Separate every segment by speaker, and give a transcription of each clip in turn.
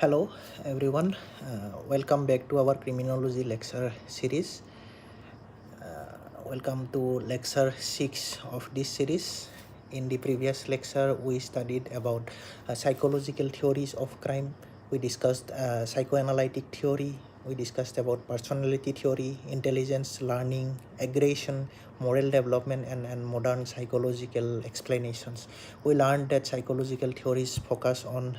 Speaker 1: Hello everyone, welcome back to our criminology lecture series. Welcome to lecture 6 of this series. In the previous lecture we studied about psychological theories of crime. We discussed psychoanalytic theory. We discussed about personality theory, intelligence, learning, aggression, moral development, and modern psychological explanations. We learned that psychological theories focus on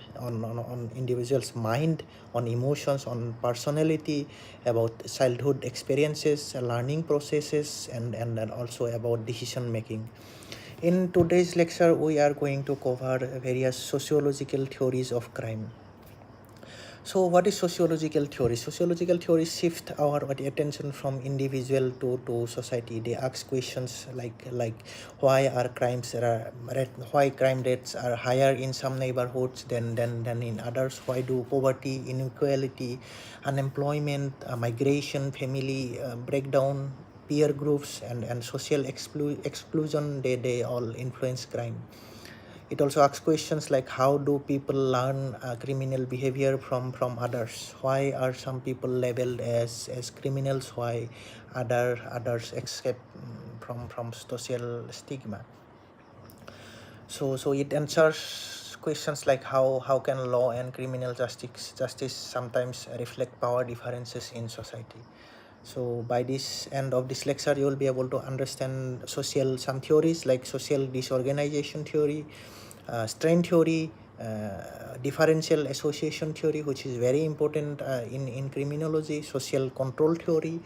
Speaker 1: individuals' mind, on emotions, on personality, about childhood experiences, learning processes, and also about decision making. In today's lecture, we are going to cover various sociological theories of crime. So what is sociological theory? Sociological theory shift our attention from individual to society. They ask questions like why are why crime rates are higher in some neighborhoods than in others? Why do poverty, inequality, unemployment, migration, family breakdown, peer groups, and social exclusion they all influence crime? It also asks questions like how do people learn criminal behavior from others? Why are some people labeled as criminals? Why others escape from social stigma? So it answers questions like how can law and criminal justice sometimes reflect power differences in society. So by this end of this lecture, you will be able to understand some theories like social disorganization theory, strain theory, differential association theory, which is very important in criminology, social control theory,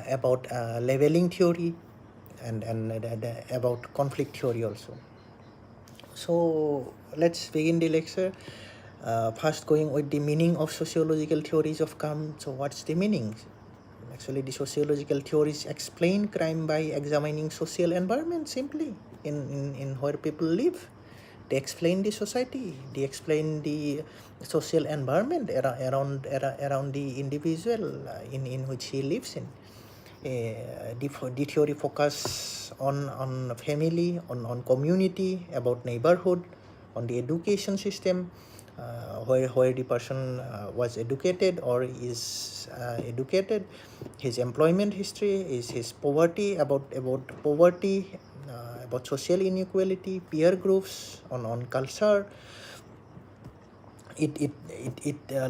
Speaker 1: about leveling theory, and about conflict theory also. So let's begin the lecture. First, going with the meaning of sociological theories of crime. So what's the meaning? Actually, the sociological theories explain crime by examining social environment simply in where people live. They explain the society. They explain the social environment around the individual in which he lives in. The theory focus on family, on community, about neighborhood, on the education system, where the person was educated or is educated, his employment history, is his poverty, about poverty, about social inequality, peer groups, on culture. It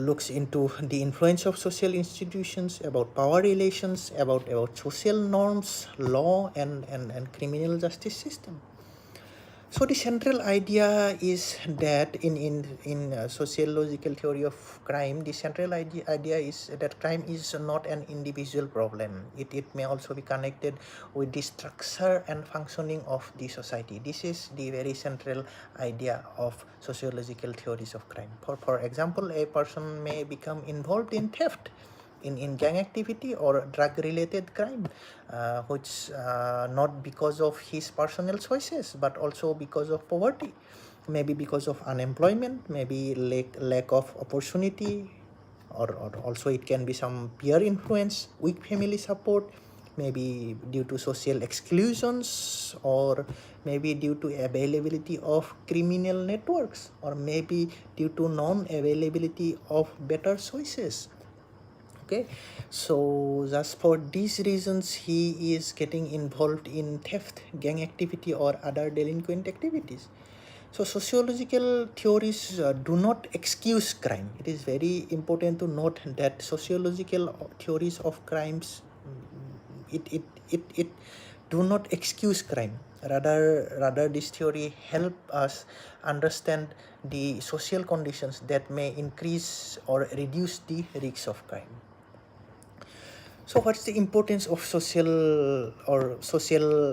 Speaker 1: looks into the influence of social institutions, about power relations, about social norms, law, and criminal justice system. So the central idea is that in sociological theory of crime, the central idea is that crime is not an individual problem. It may also be connected with the structure and functioning of the society. This is the very central idea of sociological theories of crime. For example, a person may become involved in theft, in gang activity or drug related crime, which not because of his personal choices but also because of poverty, maybe because of unemployment, maybe lack of opportunity, or also it can be some peer influence, weak family support, maybe due to social exclusions, or maybe due to availability of criminal networks, or maybe due to non-availability of better choices. Okay, so just for these reasons he is getting involved in theft, gang activity, or other delinquent activities. So sociological theories do not excuse crime. It is very important to note that sociological theories of crimes, it do not excuse crime. Rather this theory help us understand the social conditions that may increase or reduce the risks of crime. So what's the importance of social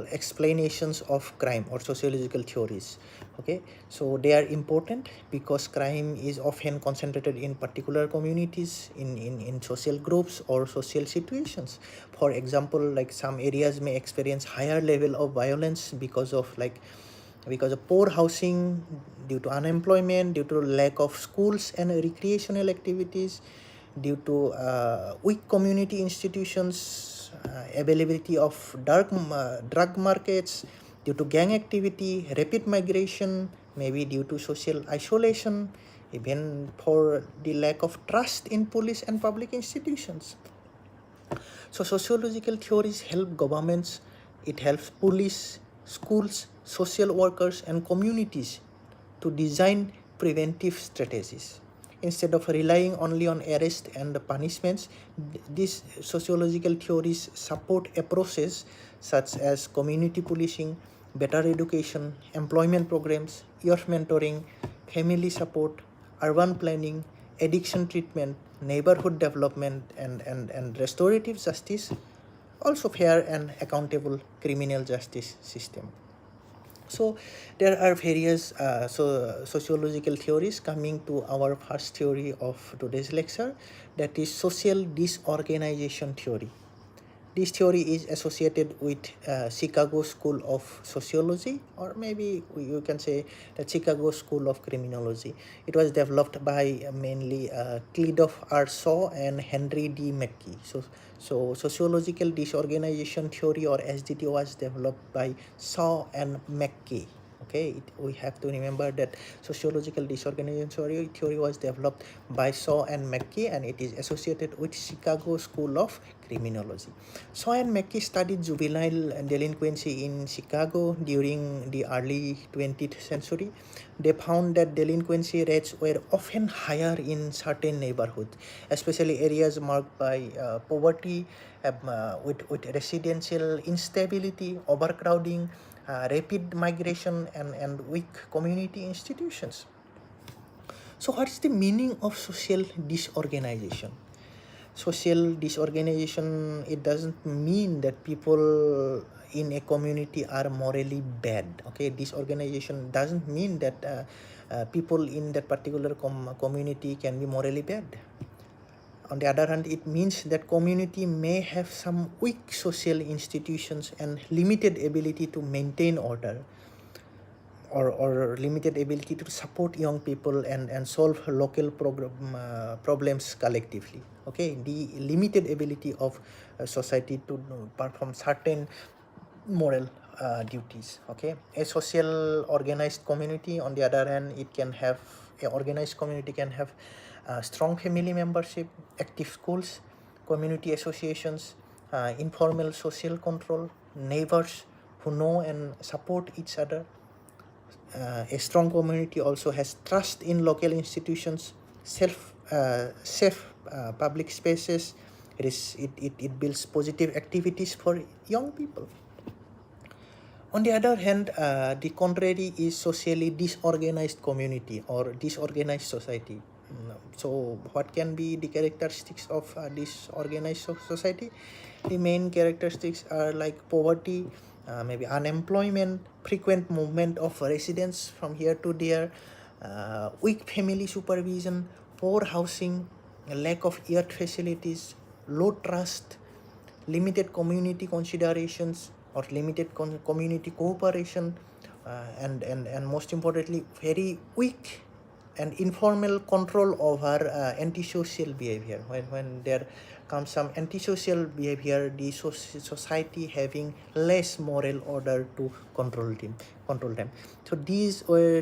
Speaker 1: explanations of crime or sociological theories? Okay, so they are important because crime is often concentrated in particular communities, in social groups or social situations. For example, like some areas may experience higher level of violence because of poor housing, due to unemployment, due to lack of schools and recreational activities, due to weak community institutions, availability of drug markets, due to gang activity, rapid migration, maybe due to social isolation, even for the lack of trust in police and public institutions. So sociological theories help governments, it helps police, schools, social workers, and communities to design preventive strategies. Instead of relying only on arrest and punishments, these sociological theories support approaches such as community policing, better education, employment programs, youth mentoring, family support, urban planning, addiction treatment, neighborhood development, and restorative justice, also fair and accountable criminal justice system. So there are various sociological theories. Coming to our first theory of today's lecture, that is social disorganization theory. This theory is associated with Chicago School of Sociology, or maybe you can say the Chicago School of Criminology. It was developed by mainly Cliff R. Shaw and Henry D. McKee. So sociological disorganization theory, or SDT, was developed by Shaw and McKee. Okay, we have to remember that sociological disorganization theory was developed by Shaw and McKee, and it is associated with Chicago School of Criminology. Shaw and McKee studied juvenile delinquency in Chicago during the early 20th century. They found that delinquency rates were often higher in certain neighborhoods, especially areas marked by poverty, with residential instability, overcrowding, rapid migration, and weak community institutions. So what is the meaning of social disorganization? Social disorganization, it doesn't mean that people in a community are morally bad. Okay, disorganization doesn't mean that people in that particular community can be morally bad. On the other hand, it means that community may have some weak social institutions and limited ability to maintain order, or limited ability to support young people and solve local problems collectively. Okay, the limited ability of society to perform certain moral duties. Okay, a social organized community, on the other hand, it can have a organized community can have strong family membership, active schools, community associations, informal social control, neighbors who know and support each other. A strong community also has trust in local institutions, safe public spaces. It builds positive activities for young people. On the other hand, the contrary is socially disorganized community or disorganized society. So what can be the characteristics of disorganized society? The main characteristics are like poverty, maybe unemployment, frequent movement of residents from here to there, weak family supervision, poor housing, lack of youth facilities, low trust, limited community considerations or limited community cooperation, and most importantly, very weak and informal control over antisocial behavior. When there comes some antisocial behavior, the society having less moral order to control them. So these are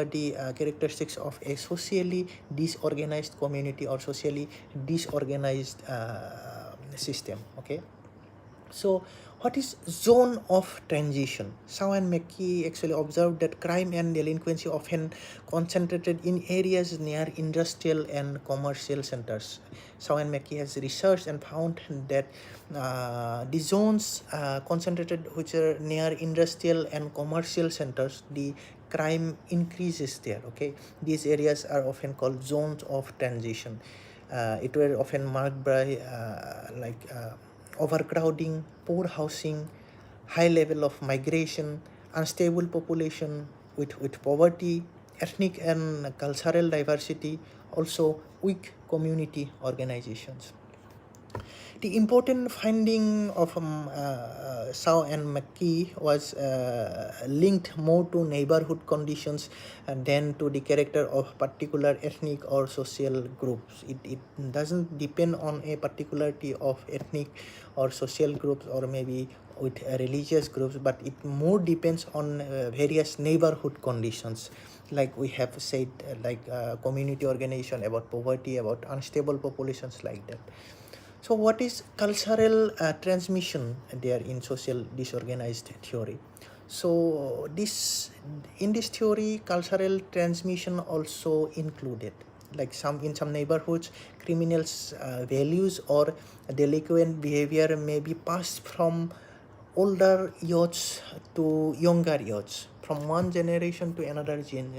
Speaker 1: the characteristics of a socially disorganized community or socially disorganized system. Okay, so what is zone of transition? Shaw and McKee actually observed that crime and delinquency often concentrated in areas near industrial and commercial centers. Shaw and McKee has researched and found that the zones concentrated which are near industrial and commercial centers, the crime increases there. Okay, these areas are often called zones of transition. It were often marked by overcrowding, poor housing, high level of migration, unstable population with poverty, ethnic and cultural diversity, also weak community organizations. The important finding of Shaw and McKee was linked more to neighborhood conditions than to the character of particular ethnic or social groups. It doesn't depend on a particularity of ethnic or social groups or maybe with religious groups, but it more depends on various neighborhood conditions. Like we have said, community organization, about poverty, about unstable populations, like that. So what is cultural transmission there in social disorganized theory? So in this theory, cultural transmission also included. Like in some neighborhoods, criminals' values or delinquent behavior may be passed from older youths to younger youths, from one generation to another generation.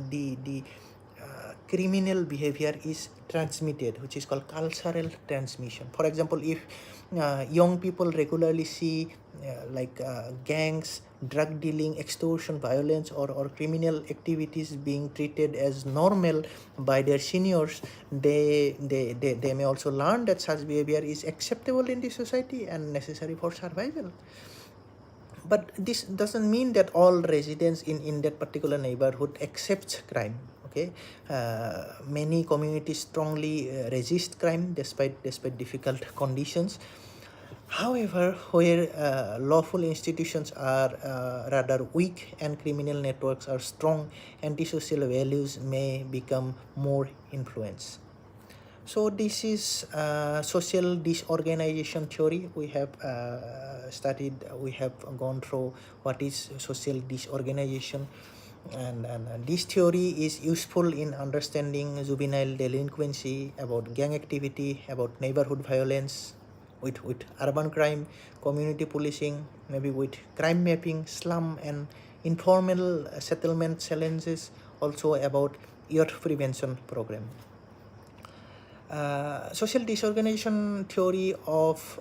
Speaker 1: The criminal behavior is transmitted, which is called cultural transmission. For example, if young people regularly see gangs, drug dealing, extortion, violence, or criminal activities being treated as normal by their seniors, they may also learn that such behavior is acceptable in the society and necessary for survival. But this doesn't mean that all residents in that particular neighborhood accept crime. Okay, many communities strongly resist crime despite difficult conditions. However, where lawful institutions are rather weak and criminal networks are strong, antisocial values may become more influence. So this is social disorganization theory. We have we have gone through what is social disorganization, and this theory is useful in understanding juvenile delinquency, about gang activity, about neighborhood violence, with urban crime, community policing, maybe with crime mapping, slum and informal settlement challenges, also about youth prevention program. Social disorganization theory of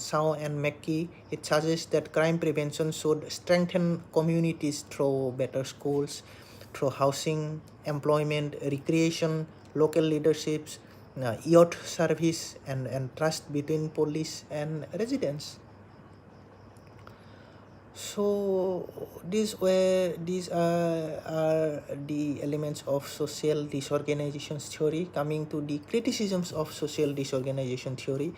Speaker 1: Shaw and McKee, it suggests that crime prevention should strengthen communities through better schools, through housing, employment, recreation, local leaderships, youth service, and trust between police and residents. So these are the elements of social disorganization theory. Coming to the criticisms of social disorganization theory,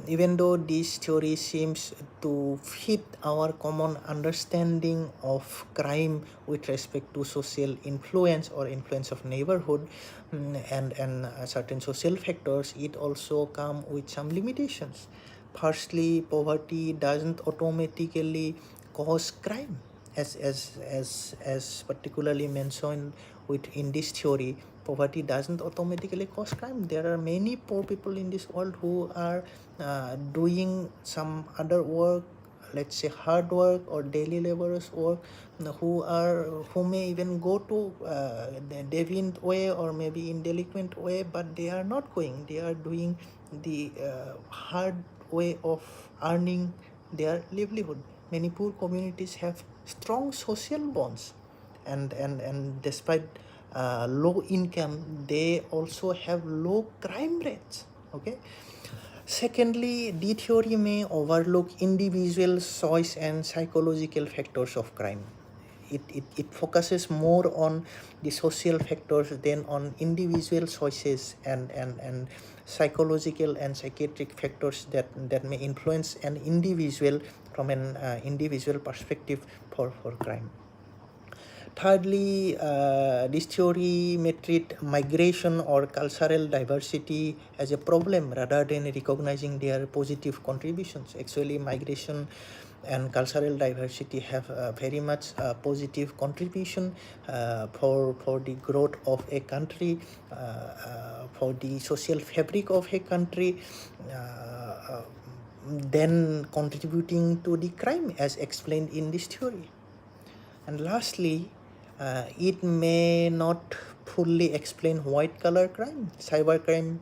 Speaker 1: even though this theory seems to fit our common understanding of crime with respect to social influence or influence of neighborhood, and certain social factors, it also comes with some limitations. Firstly, poverty doesn't automatically cause crime, as particularly mentioned in this theory. Poverty doesn't automatically cause crime. There are many poor people in this world who are doing some other work, let's say hard work or daily laborers work, who may even go to the deviant way or maybe in delinquent way, but they are not going. They are doing the hard way of earning their livelihood. Many poor communities have strong social bonds, and despite low income, they also have low crime rates. Okay. Secondly, the theory may overlook individual choice and psychological factors of crime. It focuses more on the social factors than on individual choices and psychological and psychiatric factors that may influence an individual from an individual perspective for crime. Thirdly, this theory may treat migration or cultural diversity as a problem rather than recognizing their positive contributions. Actually, migration and cultural diversity have very much positive contribution for the growth of a country, for the social fabric of a country, then contributing to the crime as explained in this theory. And lastly, it may not fully explain white collar crime, cybercrime.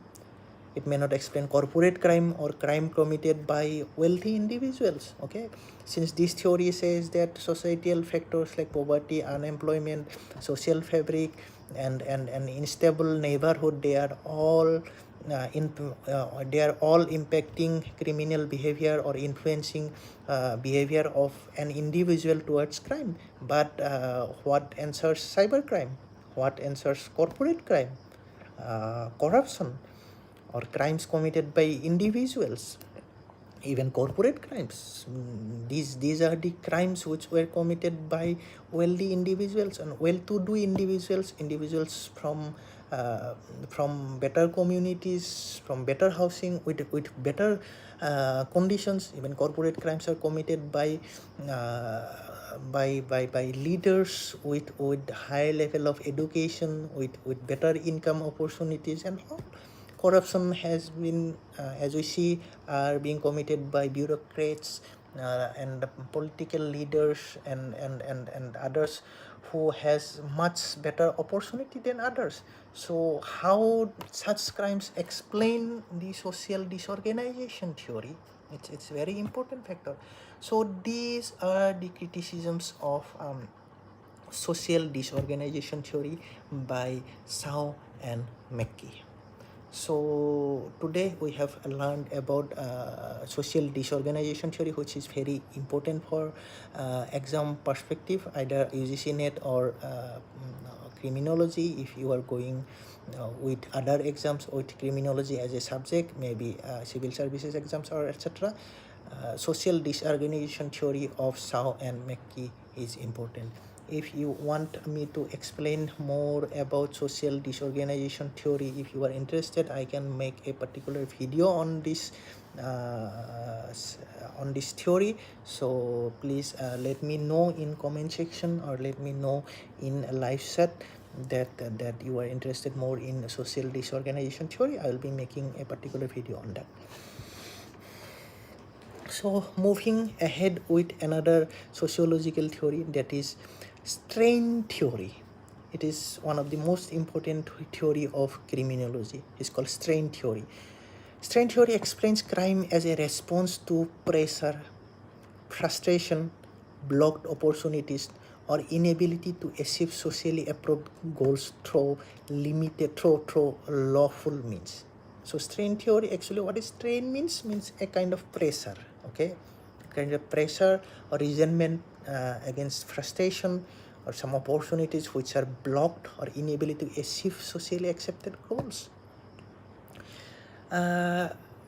Speaker 1: It may not explain corporate crime or crime committed by wealthy individuals. Okay, since this theory says that societal factors like poverty, unemployment, social fabric, and unstable neighborhood, they are all impacting criminal behavior or influencing behavior of an individual towards crime. But what answers cybercrime? What answers corporate crime? Corruption? or crimes committed by individuals, even corporate crimes. These are the crimes which were committed by wealthy individuals and well-to-do individuals from better communities, from better housing, with better conditions. Even corporate crimes are committed by leaders with high level of education, with better income opportunities and all. Corruption has been, as we see, are being committed by bureaucrats and political leaders and others who has much better opportunity than others. So how such crimes explain the social disorganization theory? It's very important factor. So these are the criticisms of social disorganization theory by Shaw and McKee. So today we have learned about social disorganization theory, which is very important for exam perspective, either UGC NET or criminology. If you are going with other exams with criminology as a subject, maybe civil services exams or etc. Social disorganization theory of Shaw and McKee is important. If you want me to explain more about social disorganization theory, if you are interested, I can make a particular video on this theory. So please let me know in comment section, or let me know in a live chat that you are interested more in social disorganization theory. I will be making a particular video on that. So moving ahead with another sociological theory, that is strain theory. It is one of the most important theory of criminology. It's called strain theory. Strain theory explains crime as a response to pressure, frustration, blocked opportunities, or inability to achieve socially approved goals through lawful means. So strain theory, actually what is strain means a kind of pressure, okay, kind of pressure or resentment against frustration or some opportunities which are blocked or inability to achieve socially accepted goals.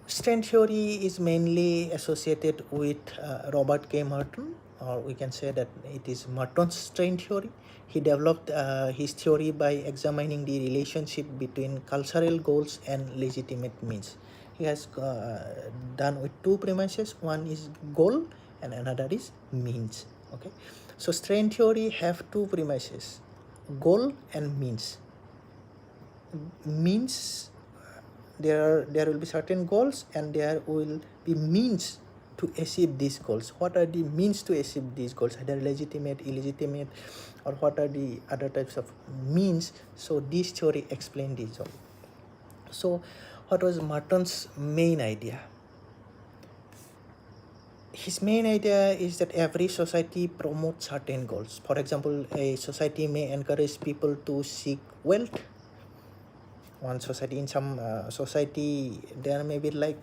Speaker 1: Strain theory is mainly associated with Robert K. Merton, or we can say that it is Merton's strain theory. He developed his theory by examining the relationship between cultural goals and legitimate means. He has done with two premises. One is goal and another is means. Okay, so strain theory have two premises: goal and means. Means, there will be certain goals and there will be means to achieve these goals. What are the means to achieve these goals, either legitimate, illegitimate, or what are the other types of means? So this theory explained this all. So what was Merton's main idea? His main idea is that every society promotes certain goals. For example, a society may encourage people to seek wealth. One society, in some society, there may be like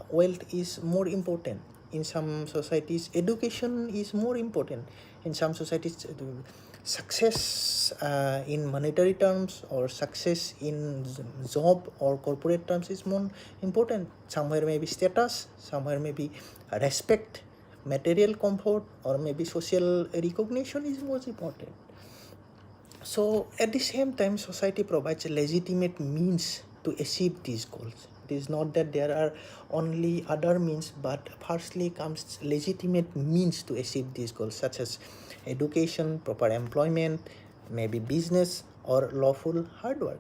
Speaker 1: wealth is more important. In some societies, education is more important. In some societies, success in monetary terms or success in job or corporate terms is more important. Somewhere maybe status, somewhere maybe respect, material comfort, or maybe social recognition is most important. So at the same time, society provides legitimate means to achieve these goals. It is not that there are only other means, but firstly comes legitimate means to achieve these goals, such as education, proper employment, maybe business, or lawful hard work.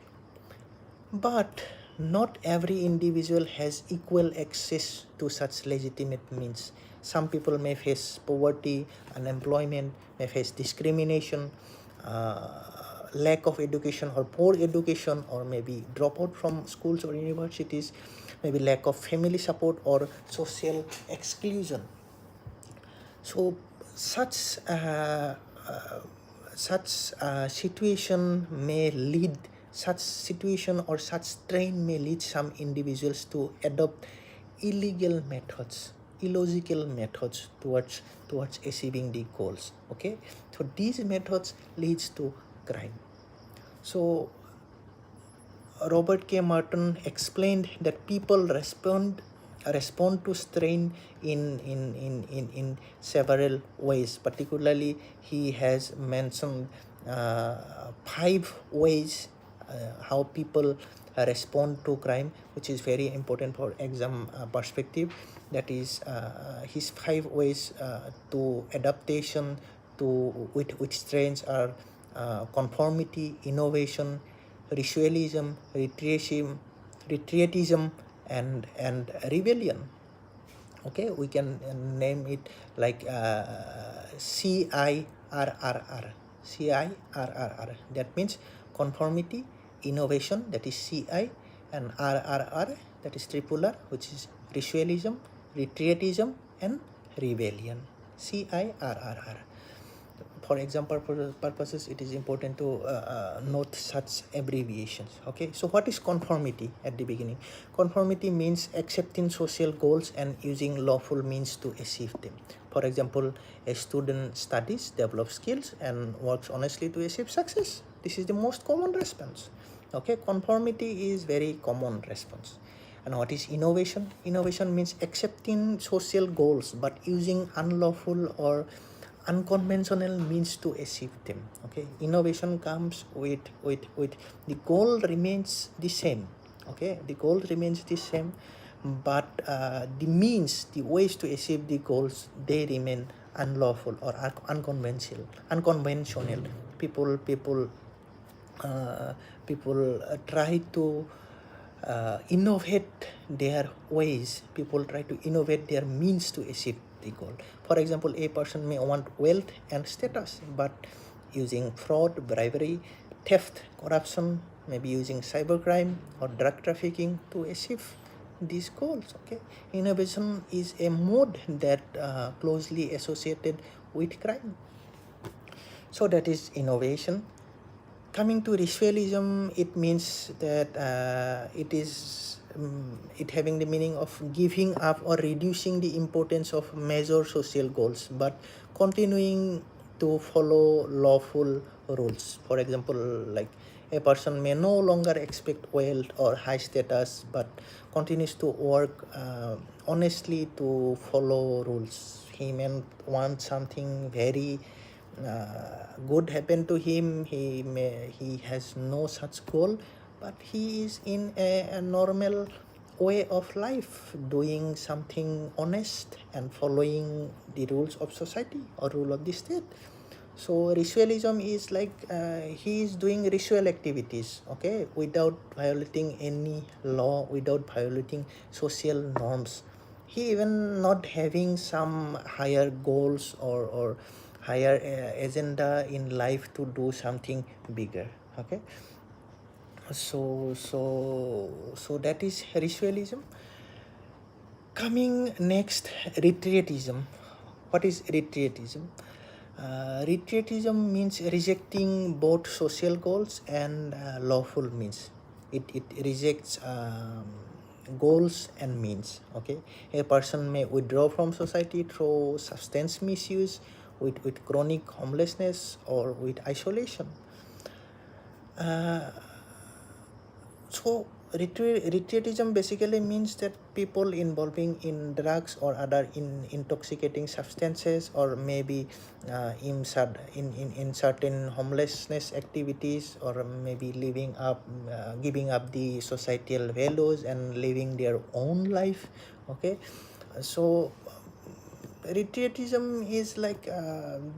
Speaker 1: But not every individual has equal access to such legitimate means. Some people may face poverty, unemployment, may face discrimination, lack of education or poor education, or maybe dropout from schools or universities, maybe lack of family support or social exclusion. So such situation may lead, such situation or such strain may lead some individuals to adopt illegal methods, illogical methods towards achieving the goals. Okay, so these methods leads to crime. So Robert K. Martin explained that people respond to strain in several ways. Particularly, he has mentioned 5 ways how people respond to crime, which is very important for exam perspective. That is his 5 ways to adaptation to which strains are conformity, innovation, ritualism, retreatism, and rebellion. Okay, we can name it like CIRRR. CIRRR. That means conformity, innovation, that is CI, and RRR, that is tripular, which is ritualism, retreatism, and rebellion. CIRRR. For example purposes, it is important to note such abbreviations. Okay, so what is conformity at the beginning? Conformity means accepting social goals and using lawful means to achieve them. For example, a student studies, develops skills, and works honestly to achieve success. This is the most common response. Okay, conformity is very common response. And what is innovation? Innovation means accepting social goals but using unlawful or unconventional means to achieve them. Okay, innovation comes with the goal remains the same. Okay, the goal remains the same, but the means, the ways to achieve the goals, they remain unlawful or unconventional. People try to innovate their ways. People try to innovate their means to achieve the goal. For example, a person may want wealth and status, but using fraud, bribery, theft, corruption, maybe using cybercrime or drug trafficking to achieve these goals. Okay, innovation is a mode that closely associated with crime. So that is innovation. Coming to ritualism, it means that it having the meaning of giving up or reducing the importance of major social goals, but continuing to follow lawful rules. For example, like a person may no longer expect wealth or high status, but continues to work honestly to follow rules. He may want something very good happen to him. He has no such goal, but he is in a normal way of life, doing something honest and following the rules of society or rule of the state. So ritualism is like he is doing ritual activities, okay, without violating any law, without violating social norms. He even not having some higher goals or higher agenda in life to do something bigger. Okay, so that is ritualism. Coming next, retreatism. What is retreatism? Retreatism means rejecting both social goals and lawful means. It rejects goals and means. Okay, a person may withdraw from society through substance misuse, with chronic homelessness, or with isolation. So retreatism basically means that people involving in drugs or other intoxicating substances, or maybe in certain homelessness activities, or maybe giving up the societal values and living their own life. Okay, so retreatism is like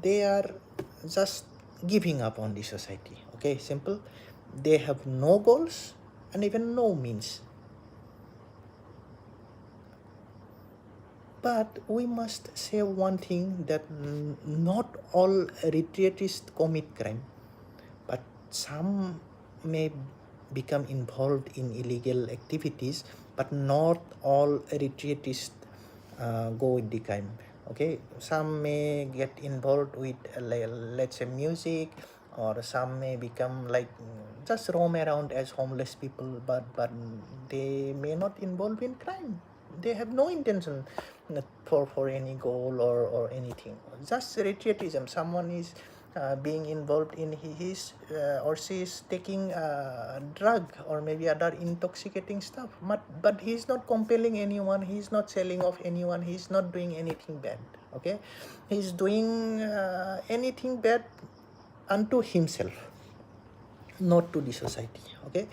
Speaker 1: they are just giving up on the society. Okay, simple. They have no goals and even no means. But we must say one thing, that not all retreatists commit crime, but some may become involved in illegal activities, but not all retreatists go with the crime. Okay, some may get involved with let's say music, or some may become like just roam around as homeless people, but they may not involve in crime. They have no intention for any goal or anything. Just retreatism. Someone is being involved in his or she is taking drug or maybe other intoxicating stuff, but he's not compelling anyone, he's not selling off anyone, he's not doing anything bad. Okay, he's doing anything bad unto himself, not to the society. Okay,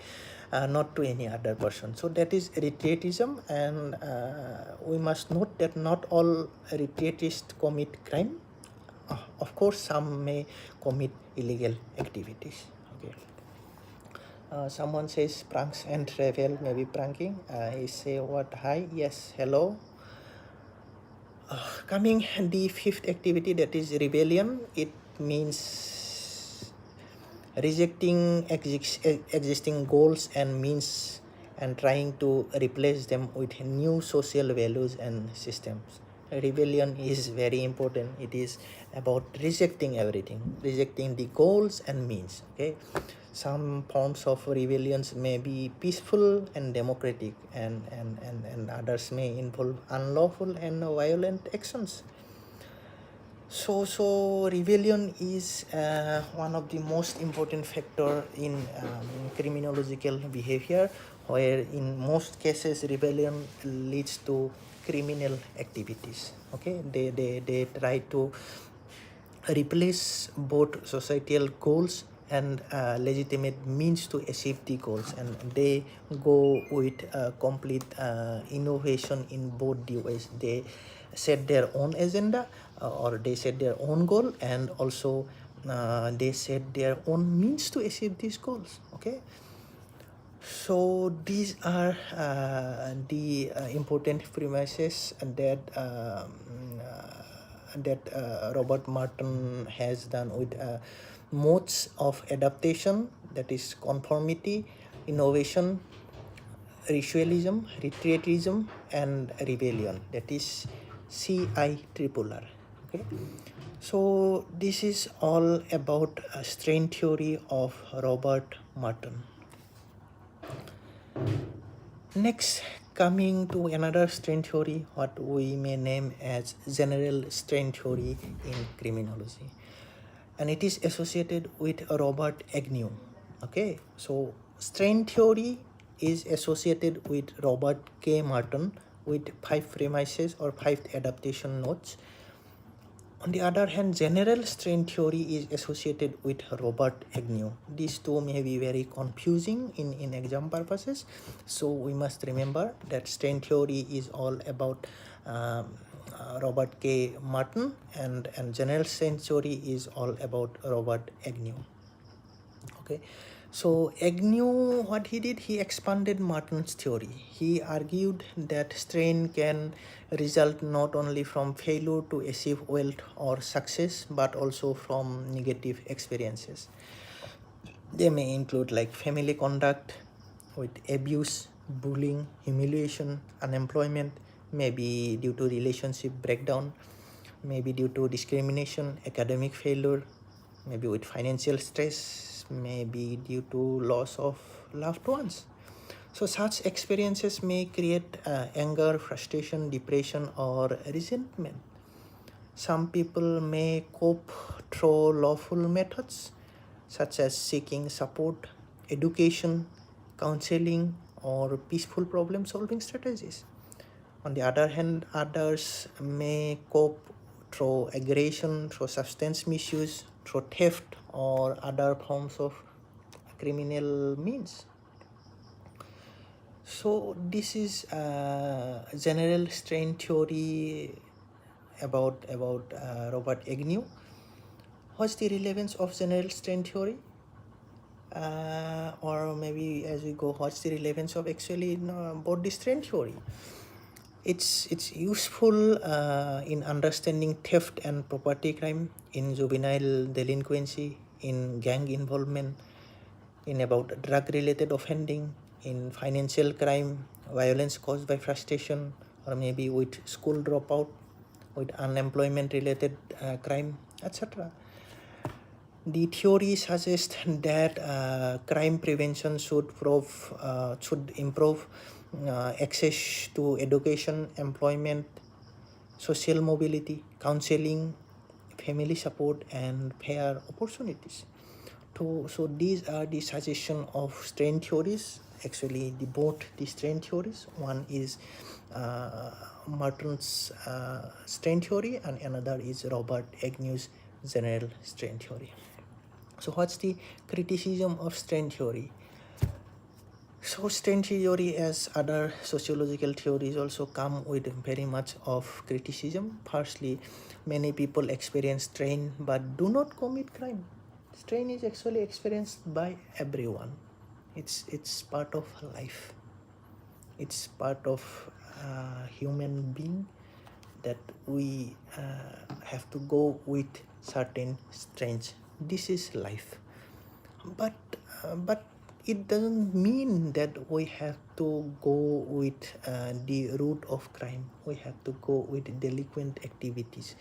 Speaker 1: not to any other person. So that is retreatism, and we must note that not all retreatists commit crime. Of course, some may commit illegal activities. Okay. Someone says pranks and travel, maybe pranking. He say what? Hi, yes, hello. Coming the fifth activity, that is rebellion. It means rejecting existing goals and means and trying to replace them with new social values and systems. Rebellion is very important. It is about rejecting everything, rejecting the goals and means. Okay, some forms of rebellions may be peaceful and democratic, and others may involve unlawful and violent actions. So rebellion is one of the most important factor in criminological behavior, where in most cases rebellion leads to criminal activities. Okay, they try to replace both societal goals and legitimate means to achieve the goals, and they go with complete innovation in both the ways. They set their own agenda, or they set their own goal, and also they set their own means to achieve these goals. Okay, so these are the important premises that Robert Martin has done with modes of adaptation, that is conformity, innovation, ritualism, retreatism, and rebellion, that is CIRRR. Okay, so this is all about strain theory of Robert Martin. Next, coming to another strain theory, what we may name as general strain theory in criminology, and it is associated with Robert Agnew. Okay, so strain theory is associated with Robert K. Martin with 5 premises or 5 adaptation notes. On the other hand, general strain theory is associated with Robert Agnew. These two may be very confusing in exam purposes, so we must remember that strain theory is all about Robert K. Martin, and general strain theory is all about Robert Agnew. Okay, so Agnew, what he did, he expanded Martin's theory. He argued that strain can result not only from failure to achieve wealth or success, but also from negative experiences. They may include like family conduct with abuse, bullying, humiliation, unemployment, maybe due to relationship breakdown, maybe due to discrimination, academic failure, maybe with financial stress, maybe due to loss of loved ones. So such experiences may create anger, frustration, depression, or resentment. Some people may cope through lawful methods such as seeking support, education, counseling, or peaceful problem solving strategies. On the other hand, others may cope through aggression, through substance misuse, through theft, or other forms of criminal means. So this is general strain theory about Robert Agnew. What's the relevance of general strain theory? Or maybe as we go, what's the relevance of actually body strain theory? It's useful in understanding theft and property crime, in juvenile delinquency, in gang involvement, in about drug-related offending, in financial crime, violence caused by frustration, or maybe with school dropout, with unemployment-related crime, etc. The theory suggests that crime prevention should improve access to education, employment, social mobility, counseling, family support, and fair opportunities. So these are the suggestion of strain theories. Actually, both the strain theories. One is Martin's strain theory, and another is Robert Agnew's general strain theory. So what's the criticism of strain theory? So strain theory, as other sociological theories, also come with very much of criticism. Firstly, many people experience strain but do not commit crime. Strain is actually experienced by everyone. It's part of life. It's part of human being that we have to go with certain strains. This is life. But it doesn't mean that we have to go with the route of crime. We have to go with delinquent activities.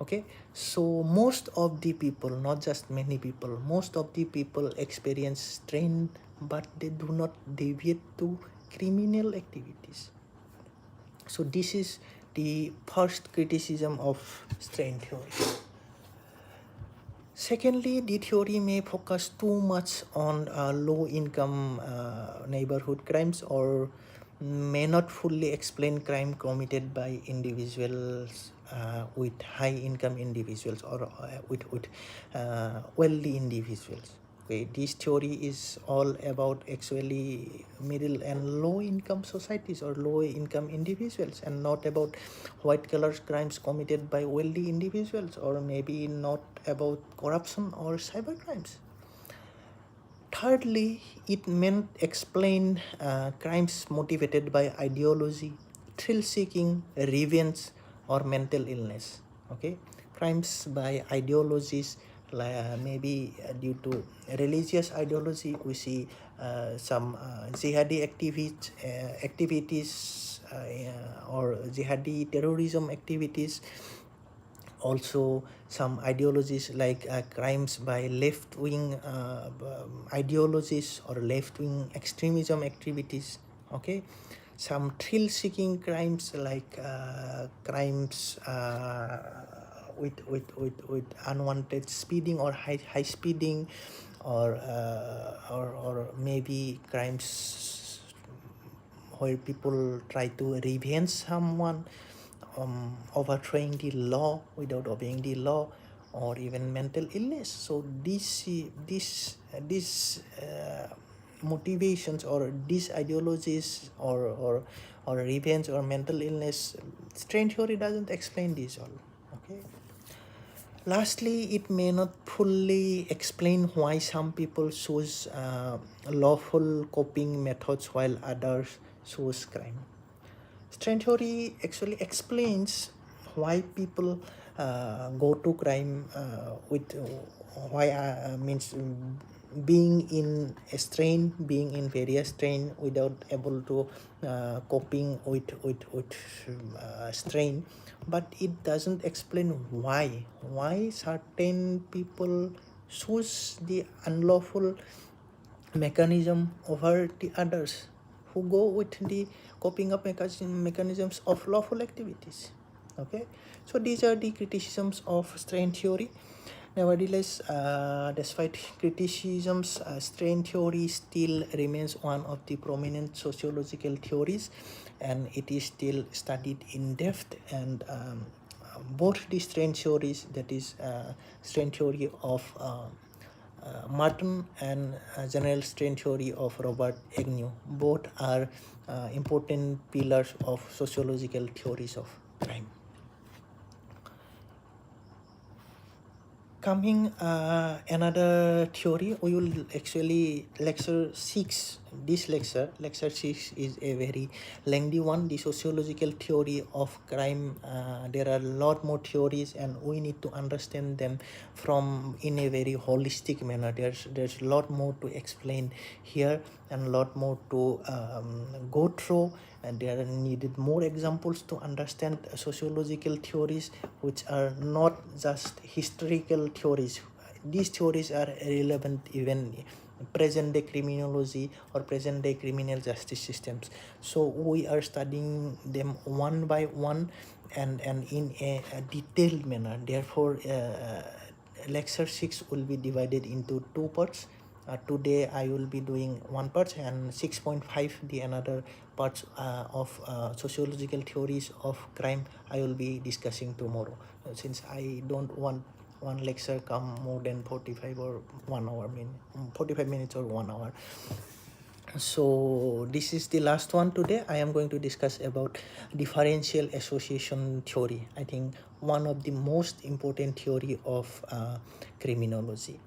Speaker 1: Okay, so most of the people, not just many people, most of the people experience strain, but they do not deviate to criminal activities. So this is the first criticism of strain theory. Secondly, the theory may focus too much on low-income neighborhood crimes, or may not fully explain crime committed by individuals with high-income individuals, or with wealthy individuals. Okay, this theory is all about actually middle and low-income societies or low-income individuals, and not about white-collar crimes committed by wealthy individuals, or maybe not about corruption or cyber crimes. Thirdly, it meant explain crimes motivated by ideology, thrill-seeking, revenge, or mental illness. Okay, crimes by ideologies, maybe due to religious ideology. We see some jihadi activities or jihadi terrorism activities. Also, some ideologies like crimes by left-wing ideologies or left-wing extremism activities. Okay, some thrill-seeking crimes like crimes with unwanted speeding or high speeding, or maybe crimes where people try to revenge someone, overthrowing the law without obeying the law, or even mental illness. So these motivations, or these ideologies, or revenge or mental illness, strain theory doesn't explain this all. Okay. Lastly, it may not fully explain why some people choose lawful coping methods while others choose crime. Strain theory actually explains why people go to crime with why means being in a strain, being in various strain without able to coping with strain, but it doesn't explain why certain people choose the unlawful mechanism over the others who go with the coping up mechanisms of lawful activities. Okay, so these are the criticisms of strain theory. Nevertheless, despite criticisms, strain theory still remains one of the prominent sociological theories, and it is still studied in depth. And both the strain theories, that is strain theory of Martin and general strain theory of Robert Agnew, both are important pillars of sociological theories of crime. Coming another theory, we will actually lecture 6. This lecture 6 is a very lengthy one, the sociological theory of crime. There are a lot more theories, and we need to understand them from in a very holistic manner. There's a lot more to explain here, and a lot more to go through, and there are needed more examples to understand sociological theories, which are not just historical theories. These theories are relevant even present-day criminology or present-day criminal justice systems. So we are studying them one by one and in a detailed manner. Therefore, lecture 6 will be divided into two parts. Today I will be doing one part, and 6.5 the another parts of sociological theories of crime I will be discussing tomorrow, since I don't want one lecture come more than 45 or 1 hour, 45 minutes or 1 hour. So this is the last one today. I am going to discuss about differential association theory. I think one of the most important theory of criminology,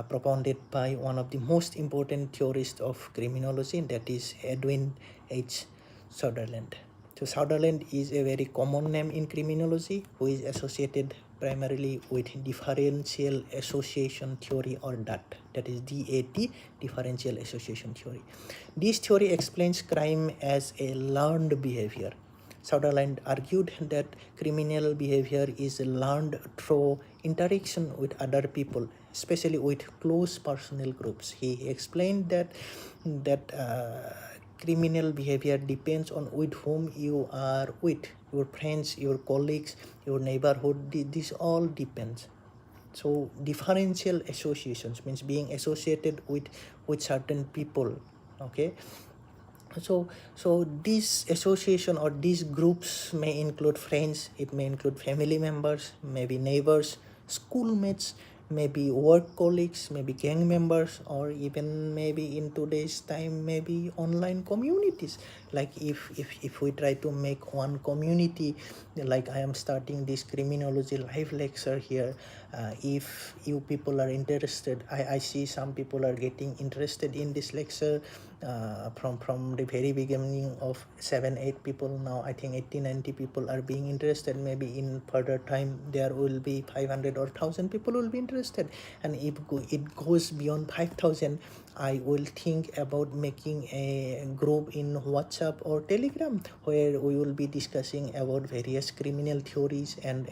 Speaker 1: propounded by one of the most important theorists of criminology, that is Edwin H. Sutherland. So Sutherland is a very common name in criminology, who is associated primarily with differential association theory, or DAT, that is DAT, differential association theory. This theory explains crime as a learned behavior. Sutherland argued that criminal behavior is learned through interaction with other people, especially with close personal groups. He explained that criminal behavior depends on with whom you are with, your friends, your colleagues, your neighborhood. This all depends. So differential associations means being associated with certain people. Okay, so this association or these groups may include friends, it may include family members, maybe neighbors, schoolmates, maybe work colleagues, maybe gang members, or even maybe in today's time maybe online communities. Like if we try to make one community, like I am starting this criminology live lecture here, if you people are interested, I see some people are getting interested in this lecture from the very beginning of 7-8 people. Now I think 80-90 people are being interested. Maybe in further time there will be 500 or 1000 people will be interested, and if it goes beyond 5000, I will think about making a group in WhatsApp or Telegram, where we will be discussing about various criminal theories and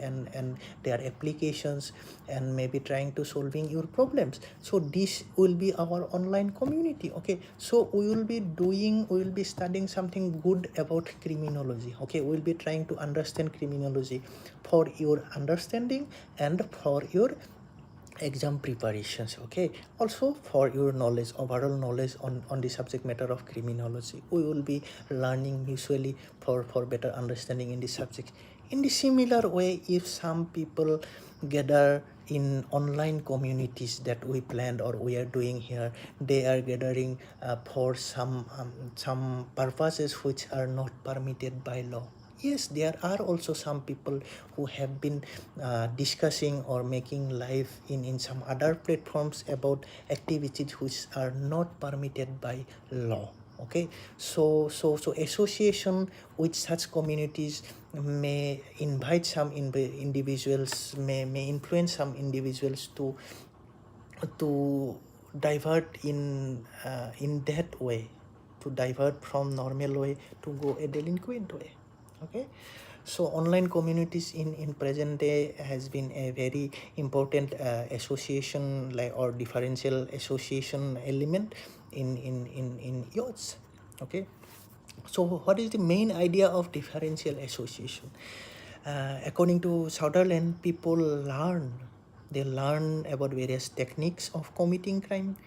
Speaker 1: their applications, and maybe trying to solving your problems. So this will be our online community. Okay, so we will be studying something good about criminology. Okay, we will be trying to understand criminology for your understanding and for your exam preparations. Okay, also for your knowledge, overall knowledge on the subject matter of criminology. We will be learning mutually for better understanding in the subject. In the similar way, if some people gather in online communities that we planned or we are doing here, they are gathering for some purposes which are not permitted by law. Yes, there are also some people who have been discussing or making live in some other platforms about activities which are not permitted by law. Okay, so association with such communities may invite some individuals, may influence some individuals to divert in that way, to divert from normal way to go a delinquent way. Okay, so online communities in present day has been a very important association, like, or differential association element in youths. Okay, so what is the main idea of differential association? According to Sutherland, people learn about various techniques of committing crime.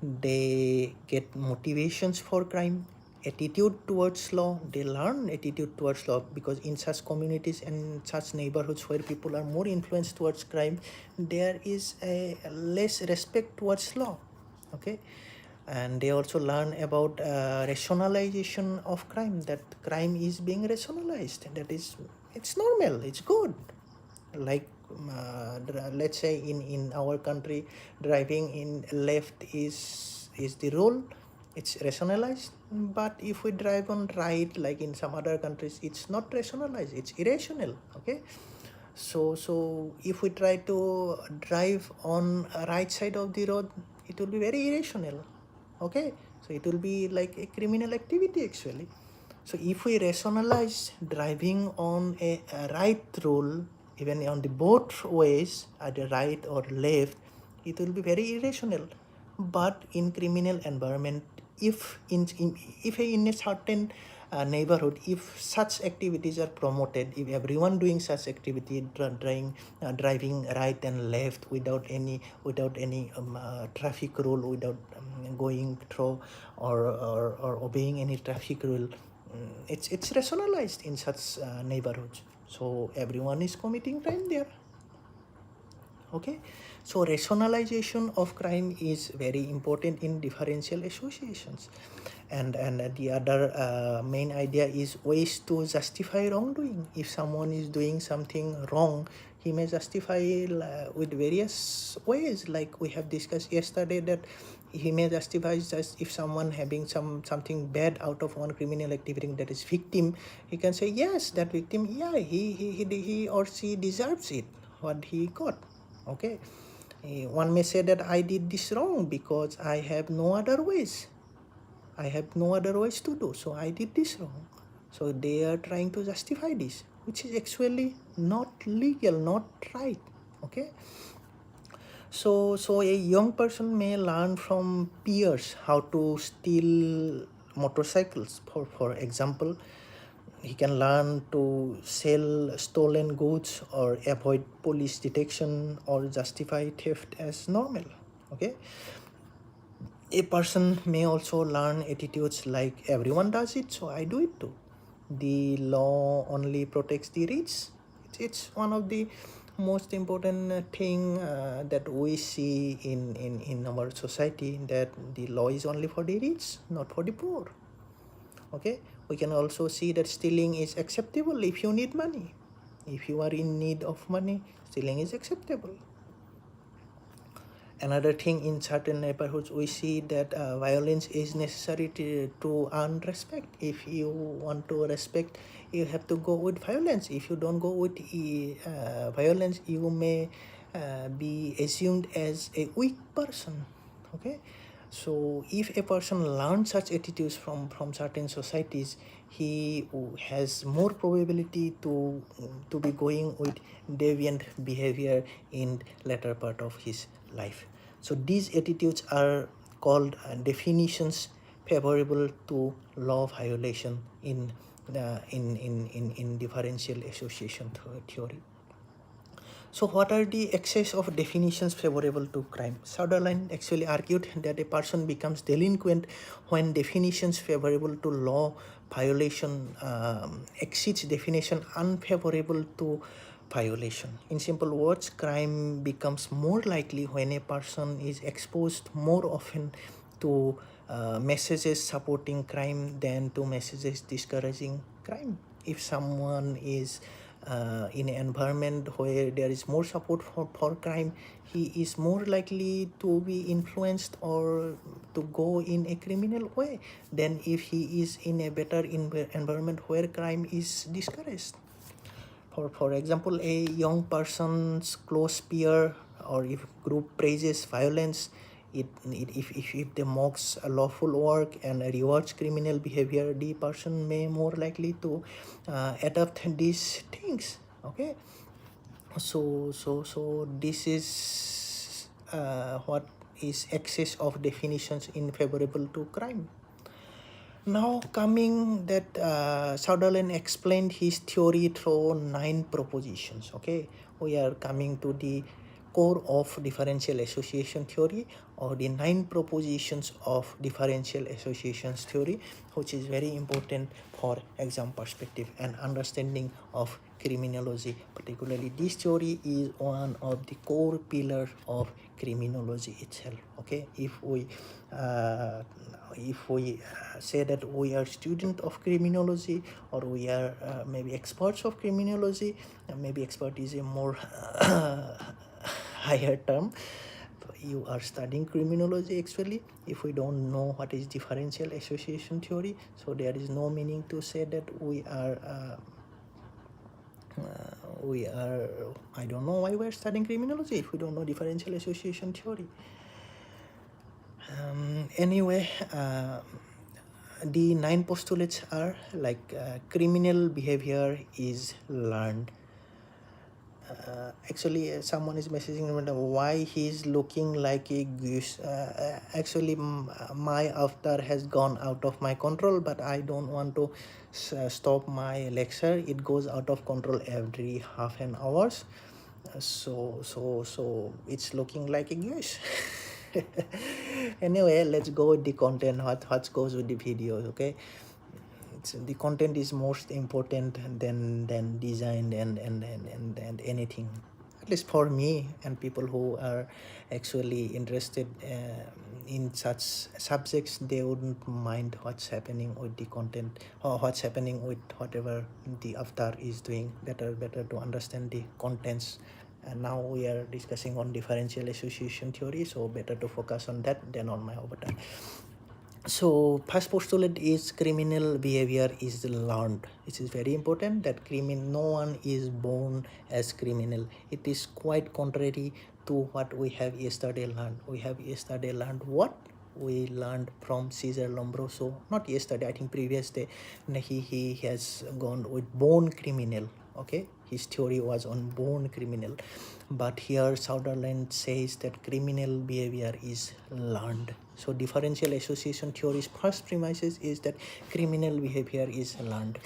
Speaker 1: They get motivations for crime, attitude towards law. They learn attitude towards law, because in such communities and such neighborhoods where people are more influenced towards crime, there is a less respect towards law. Okay, and they also learn about rationalization of crime, that crime is being rationalized, that is, it's normal, it's good. Like let's say in our country, driving in left is the rule, it's rationalized. But if we drive on right, like in some other countries, it's not rationalized, it's irrational. Okay, so if we try to drive on right side of the road, it will be very irrational. Okay, so it will be like a criminal activity actually. So if we rationalize driving on a right rule, even on the both ways, either right or left, it will be very irrational. But in criminal environment, if in a certain neighborhood, if such activities are promoted, if everyone doing such activity, driving right and left without any traffic rule, without going through or obeying any traffic rule, it's rationalized in such neighborhoods, so everyone is committing crime there. Okay, so rationalization of crime is very important in differential associations, and the other main idea is ways to justify wrongdoing. If someone is doing something wrong, he may justify with various ways, like we have discussed yesterday, that he may justify just if someone having something bad out of one criminal activity, that is victim, he can say yes, that victim, yeah, he or she deserves it, what he got. Okay, one may say that I did this wrong because I have no other ways to do, so I did this wrong. So they are trying to justify this, which is actually not legal, not right. Okay, so a young person may learn from peers how to steal motorcycles. For example, he can learn to sell stolen goods or avoid police detection or justify theft as normal. Okay, a person may also learn attitudes like everyone does it, so I do it too. The law only protects the rich. It's one of the most important thing that we see in our society, that the law is only for the rich, not for the poor. Okay, we can also see that stealing is acceptable if you need money. If you are in need of money, stealing is acceptable. Another thing, in certain neighborhoods we see that violence is necessary to earn respect. If you want to respect, you have to go with violence. If you don't go with violence, you may be assumed as a weak person. Okay, so if a person learns such attitudes from certain societies, he has more probability to be going with deviant behavior in later part of his life. So these attitudes are called definitions favorable to law violation in differential association theory. So what are the excess of definitions favorable to crime? Sutherland actually argued that a person becomes delinquent when definitions favorable to law violation exceeds definition unfavorable to violation. In simple words, crime becomes more likely when a person is exposed more often to messages supporting crime than to messages discouraging crime. If someone is in an environment where there is more support for crime, he is more likely to be influenced or to go in a criminal way than if he is in a better environment where crime is discouraged. For example, a young person's close peer or if group praises violence, if they mocks a lawful work and rewards criminal behavior, the person may more likely to adopt these things. Okay, so this is what is excess of definitions in favorable to crime. Now coming that Sutherland explained his theory through 9 propositions. Okay, we are coming to the core of differential association theory, or the 9 propositions of differential associations theory, which is very important for exam perspective and understanding of criminology. Particularly this theory is one of the core pillars of criminology itself. Okay, if we say that we are student of criminology, or we are maybe experts of criminology, maybe expert is a more higher term. You are studying criminology actually. If we don't know what is differential association theory, so there is no meaning to say that we are I don't know why we're studying criminology if we don't know differential association theory. Anyway, the 9 postulates are like criminal behavior is learned. Actually, someone is messaging me why he's looking like a goose. Actually, my avatar has gone out of my control, but I don't want to stop my lecture. It goes out of control every half an hours. So it's looking like a goose. Anyway, let's go with the content. What goes with the video? Okay, the content is most important than design and anything, at least for me and people who are actually interested in such subjects. They wouldn't mind what's happening with the content or what's happening with whatever the avatar is doing. Better to understand the contents. And now we are discussing on differential association theory, so better to focus on that than on my avatar. So first postulate is criminal behavior is learned. It is very important that no one is born as criminal. It is quite contrary to what we have yesterday learned. We have yesterday learned what? We learned from Cesar Lombroso, not yesterday, I think previous day. He has gone with born criminal. Okay, his theory was on born criminal, but here Sutherland says that criminal behavior is learned. So differential association theory's first premises is that criminal behavior is learned.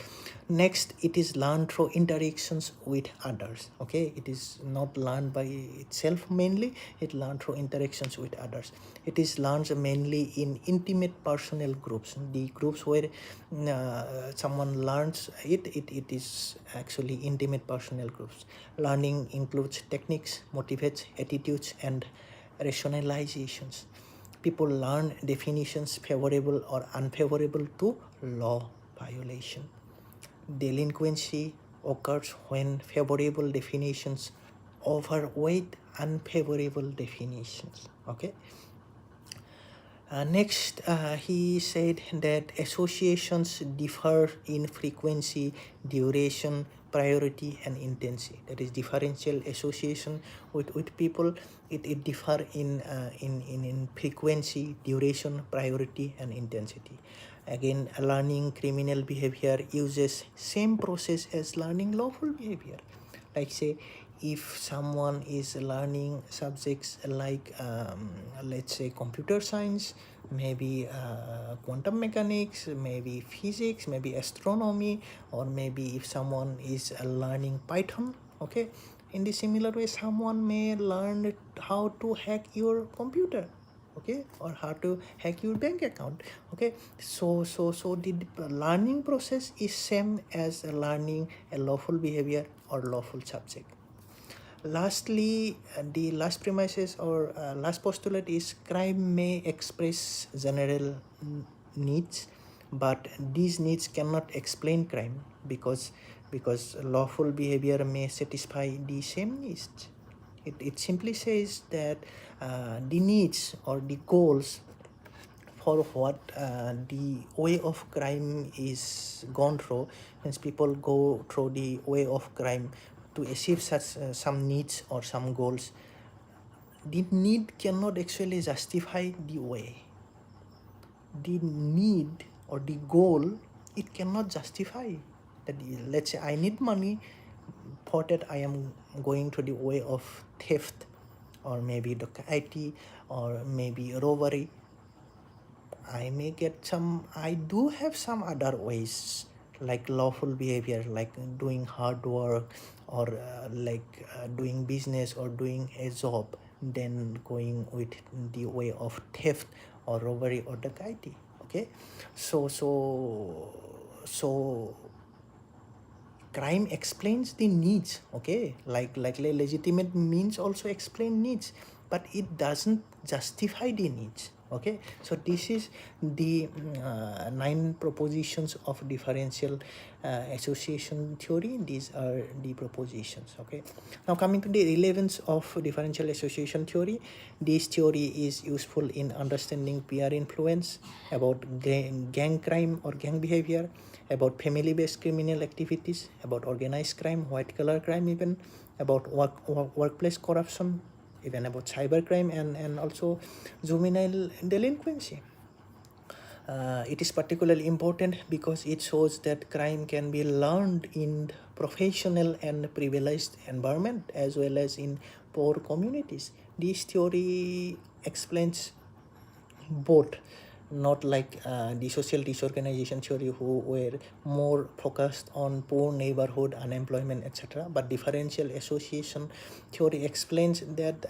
Speaker 1: Next, it is learned through interactions with others. Okay, it is not learned by itself mainly, it learned through interactions with others. It is learned mainly in intimate personal groups, the groups where someone learns it is actually intimate personal groups. Learning includes techniques, motivates, attitudes, and rationalizations. People learn definitions favorable or unfavorable to law violation. Delinquency occurs when favorable definitions overweight unfavorable definitions. Okay. Next, he said that associations differ in frequency, duration, priority, and intensity. That is differential association with people. It differ in frequency, duration, priority, and intensity. Again, learning criminal behavior uses same process as learning lawful behavior. Like say, if someone is learning subjects like let's say computer science, maybe quantum mechanics, maybe physics, maybe astronomy, or maybe if someone is learning Python, okay, in the similar way someone may learn how to hack your computer, okay, or how to hack your bank account. Okay, so the learning process is same as learning a lawful behavior or lawful subject. Lastly, the last premises or last postulate is crime may express general needs, but these needs cannot explain crime because lawful behavior may satisfy the same needs. It simply says that the needs or the goals for what the way of crime is gone through, means people go through the way of crime to achieve such some needs or some goals. The need cannot actually justify the way. The need or the goal, it cannot justify that. Let's say I need money, for that I am going to the way of theft or maybe dacoity or maybe robbery. I may get some, I do have some other ways like lawful behavior, like doing hard work or doing business or doing a job, than going with the way of theft or robbery or dacoity. Okay, so crime explains the needs. Okay, like legitimate means also explain needs, but it doesn't justify the needs. Okay, so this is the 9 propositions of differential association theory. These are the propositions. Okay, now coming to the relevance of differential association theory. This theory is useful in understanding peer influence, about gang crime or gang behavior, about family-based criminal activities, about organized crime, white-collar crime, even about workplace corruption, even about cybercrime, and also juvenile delinquency. It is particularly important because it shows that crime can be learned in professional and privileged environment as well as in poor communities. This theory explains both, not like the social disorganization theory who were more focused on poor neighborhood, unemployment, etc. But differential association theory explains that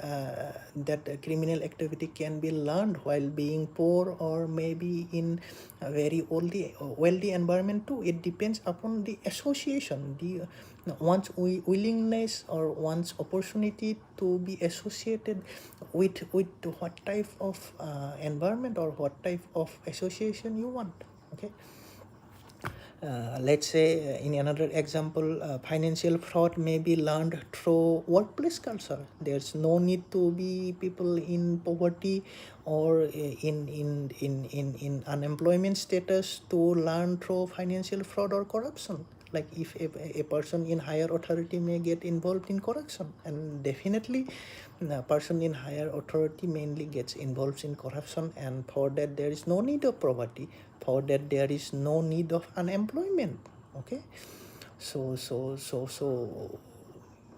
Speaker 1: criminal activity can be learned while being poor or maybe in a very wealthy environment too. It depends upon the association, the one's willingness or one's opportunity to be associated with what type of environment or what type of association you want. Okay, let's say in another example, financial fraud may be learned through workplace culture. There's no need to be people in poverty or in unemployment status to learn through financial fraud or corruption. Like if a person in higher authority may get involved in corruption, and definitely a person in higher authority mainly gets involved in corruption, and for that there is no need of poverty, for that there is no need of unemployment. Okay, so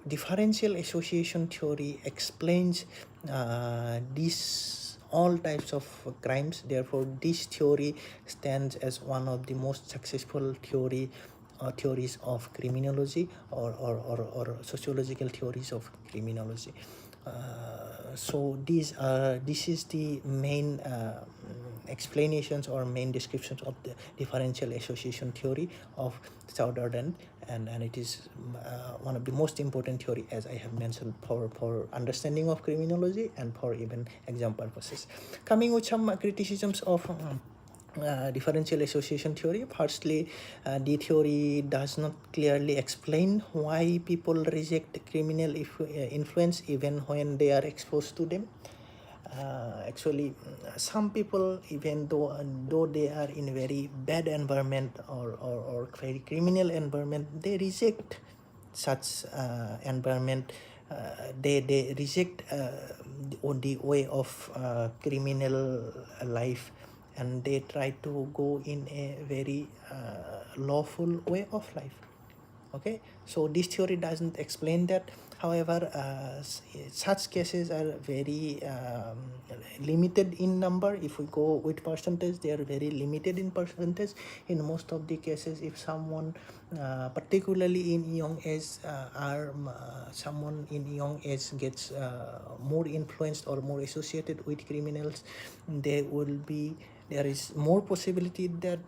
Speaker 1: differential association theory explains these all types of crimes. Therefore this theory stands as one of the most successful theories of criminology or sociological theories of criminology. So this is the main explanations or main descriptions of the differential association theory of Southern, and it is one of the most important theory, as I have mentioned, for understanding of criminology and for even exam purposes. Coming with some criticisms of differential association theory. Firstly, the theory does not clearly explain why people reject criminal influence even when they are exposed to them. Actually, some people, even though they are in a very bad environment or very criminal environment, they reject such environment. They reject the way of criminal life, and they try to go in a very lawful way of life. Okay, so this theory doesn't explain that. However, such cases are very limited in number. If we go with percentage, they are very limited in percentage. In most of the cases, if someone particularly in young age someone in young age gets more influenced or more associated with criminals, there is more possibility that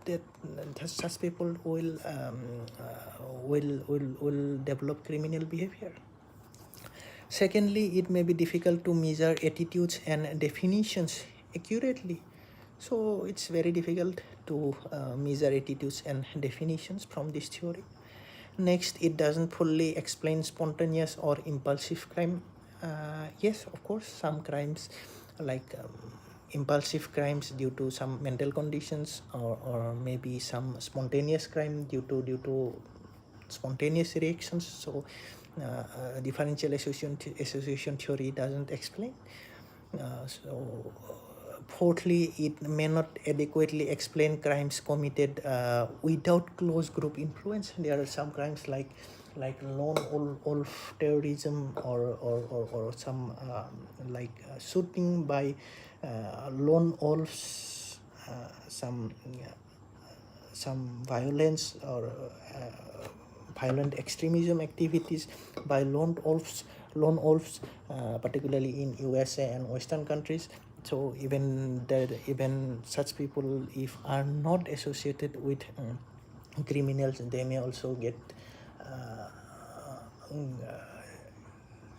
Speaker 1: such people will develop criminal behavior. Secondly, it may be difficult to measure attitudes and definitions accurately. So it's very difficult to measure attitudes and definitions from this theory. Next, it doesn't fully explain spontaneous or impulsive crime. Yes, of course, some crimes like impulsive crimes due to some mental conditions, or maybe some spontaneous crime due to spontaneous reactions. So differential association theory doesn't explain. Fourthly, it may not adequately explain crimes committed without close group influence. There are some crimes like lone wolf terrorism or some shooting by lone wolves, some violence or violent extremism activities by lone wolves, particularly in USA and Western countries. So even such people, if are not associated with criminals, they may also get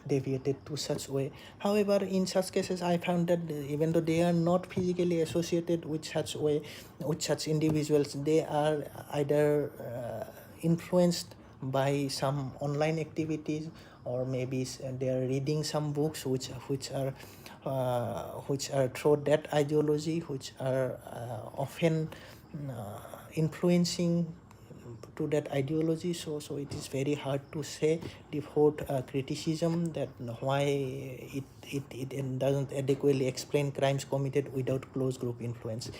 Speaker 1: deviated to such way. However, in such cases, I found that even though they are not physically associated with such individuals, they are either influenced by some online activities, or maybe they are reading some books which are through that ideology, which are often influencing to that ideology, so it is very hard to say devote criticism that why it doesn't adequately explain crimes committed without close group influence.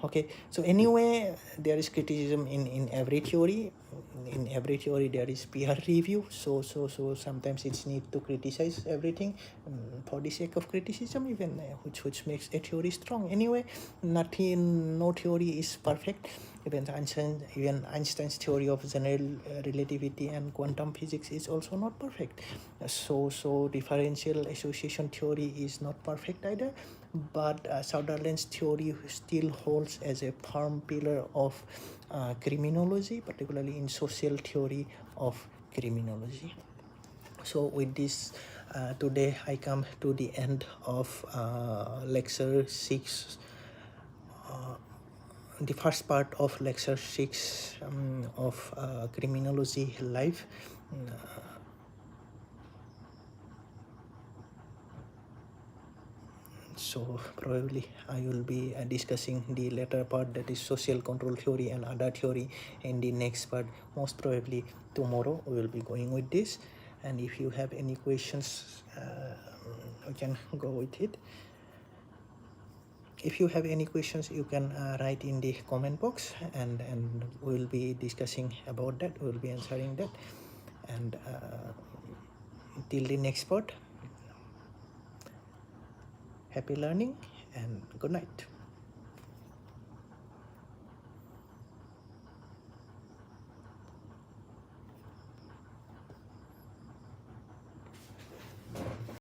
Speaker 1: Okay, so anyway, there is criticism in every theory. In every theory there is peer review, so sometimes it's need to criticize everything for the sake of criticism, even which makes a theory strong. Anyway, no theory is perfect. Even Einstein's theory of general relativity and quantum physics is also not perfect. So differential association theory is not perfect either, but Sutherland's theory still holds as a firm pillar of criminology, particularly in social theory of criminology. So with this, today I come to the end of lecture 6, the first part of lecture 6 of criminology live. So probably I will be discussing the latter part, that is social control theory and other theory, in the next part. Most probably tomorrow we will be going with this, and if you have any questions, we can go with it. If you have any questions, you can write in the comment box, and we'll be discussing about that. We'll be answering that, and till the next part, happy learning and good night.